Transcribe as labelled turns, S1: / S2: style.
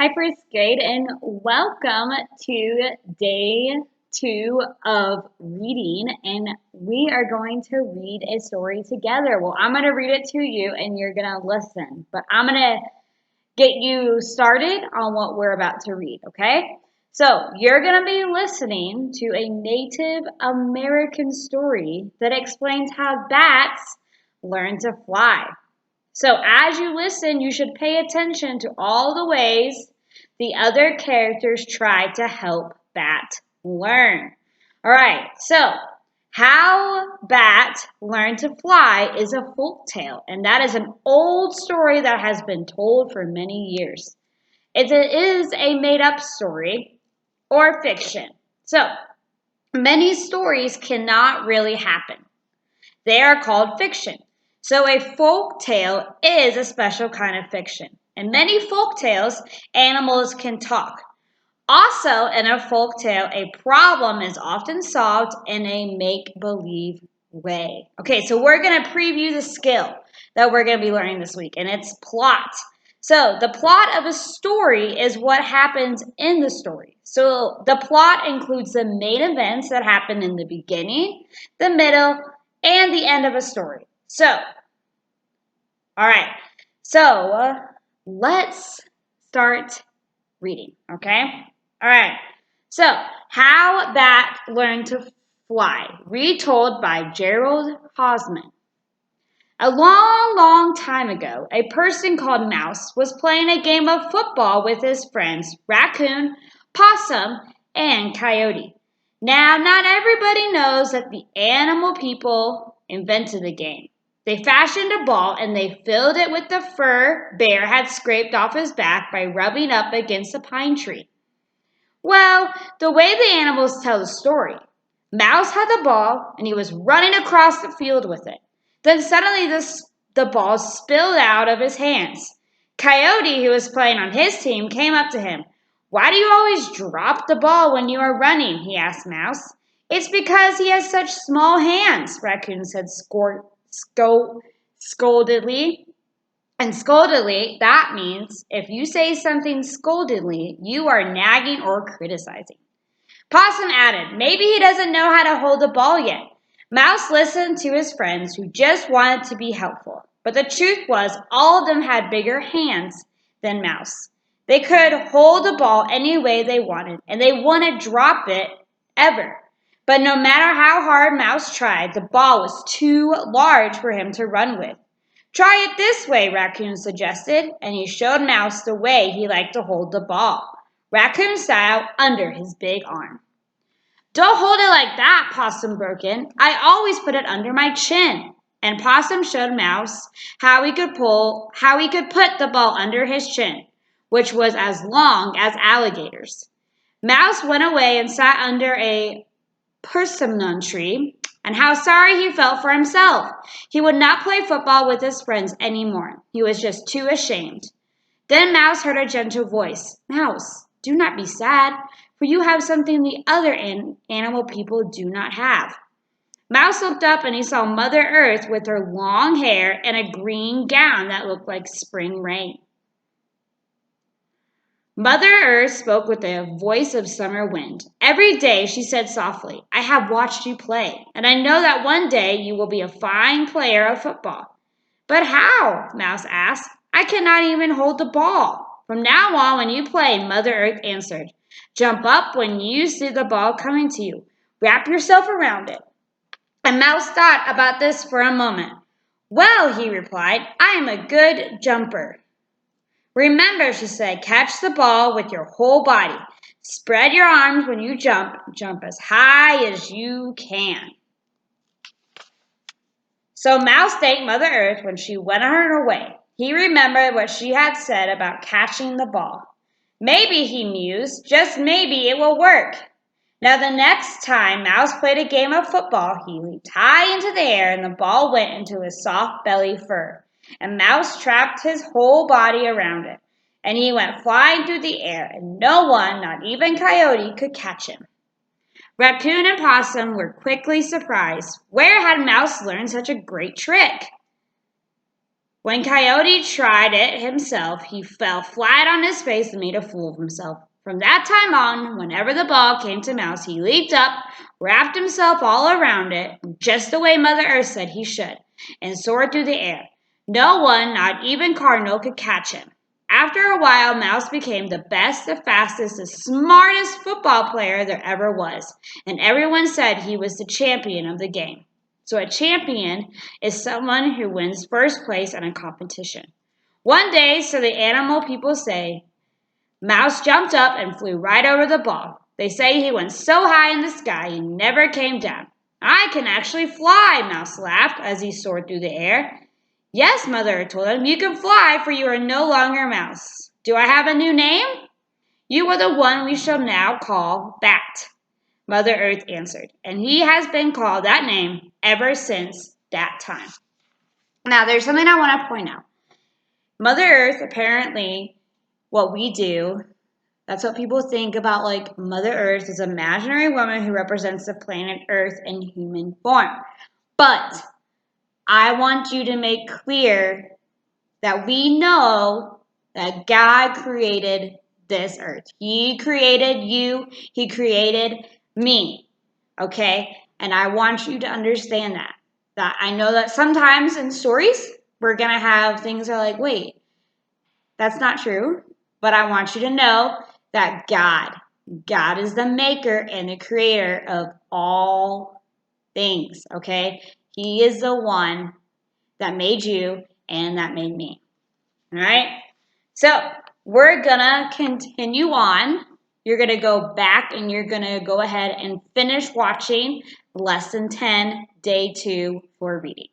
S1: Hi, first grade, and welcome to day 2 of reading. And we are going to read a story together. Well, I'm going to read it to you, and you're going to listen. But I'm going to get you started on what we're about to read, okay? So, you're going to be listening to a Native American story that explains how bats learn to fly. So as you listen, you should pay attention to all the ways the other characters try to help Bat learn. All right, so How Bat Learned to Fly is a folk tale, and that is an old story that has been told for many years. It is a made-up story or fiction. So many stories cannot really happen. They are called fiction. So a folk tale is a special kind of fiction. In many folk tales, animals can talk. Also, in a folk tale, a problem is often solved in a make-believe way. Okay, so we're going to preview the skill that we're going to be learning this week, and it's plot. So the plot of a story is what happens in the story. So the plot includes the main events that happen in the beginning, the middle, and the end of a story. So, all right. So, let's start reading, okay? All right. So, How Bat Learned to Fly, retold by Gerald Hosman. A long, long time ago, a person called Mouse was playing a game of football with his friends Raccoon, Possum, and Coyote. Now, not everybody knows that the animal people invented the game. They fashioned a ball and they filled it with the fur Bear had scraped off his back by rubbing up against a pine tree. Well, the way the animals tell the story, Mouse had the ball and he was running across the field with it. Then suddenly the ball spilled out of his hands. Coyote, who was playing on his team, came up to him. Why do you always drop the ball when you are running? He asked Mouse. It's because he has such small hands, Raccoon said scoldedly. And scoldedly, that means if you say something scoldedly, you are nagging or criticizing. Possum added, maybe he doesn't know how to hold the ball yet. Mouse listened to his friends who just wanted to be helpful. But the truth was, all of them had bigger hands than Mouse. They could hold the ball any way they wanted, and they wouldn't drop it ever. But no matter how hard Mouse tried, the ball was too large for him to run with. Try it this way, Raccoon suggested, and he showed Mouse the way he liked to hold the ball, Raccoon style, under his big arm. Don't hold it like that, Possum broke in. I always put it under my chin. And Possum showed Mouse how he could put the ball under his chin, which was as long as alligators. Mouse went away and sat under a persimmon tree, and how sorry he felt for himself. He would not play football with his friends anymore. He was just too ashamed. Then Mouse heard a gentle voice. Mouse, do not be sad, for you have something the other animal people do not have. Mouse looked up and he saw Mother Earth with her long hair and a green gown that looked like spring rain. Mother Earth spoke with the voice of summer wind. Every day she said softly, I have watched you play, and I know that one day you will be a fine player of football. But how? Mouse asked. I cannot even hold the ball. From now on, when you play, Mother Earth answered. Jump up when you see the ball coming to you. Wrap yourself around it. And Mouse thought about this for a moment. Well, he replied, I am a good jumper. Remember, she said, catch the ball with your whole body. Spread your arms when you jump. Jump as high as you can. So Mouse thanked Mother Earth when she went on her way. He remembered what she had said about catching the ball. Maybe, he mused, just maybe it will work. Now the next time Mouse played a game of football, he leaped high into the air and the ball went into his soft belly fur. And Mouse trapped his whole body around it. And he went flying through the air, and no one, not even Coyote, could catch him. Raccoon and Possum were quickly surprised. Where had Mouse learned such a great trick? When Coyote tried it himself, he fell flat on his face and made a fool of himself. From that time on, whenever the ball came to Mouse, he leaped up, wrapped himself all around it, just the way Mother Earth said he should, and soared through the air. No one, not even Cardinal, could catch him. After a while, Mouse became the best, the fastest, the smartest football player there ever was, and everyone said he was the champion of the game. So a champion is someone who wins first place in a competition. One day, so the animal people say, Mouse jumped up and flew right over the ball. They say he went so high in the sky he never came down. I can actually fly, Mouse laughed as he soared through the air. Yes, Mother told him, you can fly, for you are no longer Mouse. Do I have a new name? You are the one we shall now call Bat, Mother Earth answered, and he has been called that name ever since that time. Now, there's something I want to point out. Mother Earth, apparently, what we do, that's what people think about, like, Mother Earth is an imaginary woman who represents the planet Earth in human form. But I want you to make clear that we know that God created this earth. He created you. He created me. Okay? And I want you to understand that. That I know that sometimes in stories, we're going to have things that are like, wait, that's not true. But I want you to know that God is the maker and the creator of all things. Okay? He is the one that made you and that made me. All right? So we're going to continue on. You're going to go back and you're going to go ahead and finish watching Lesson 10, Day 2 for reading.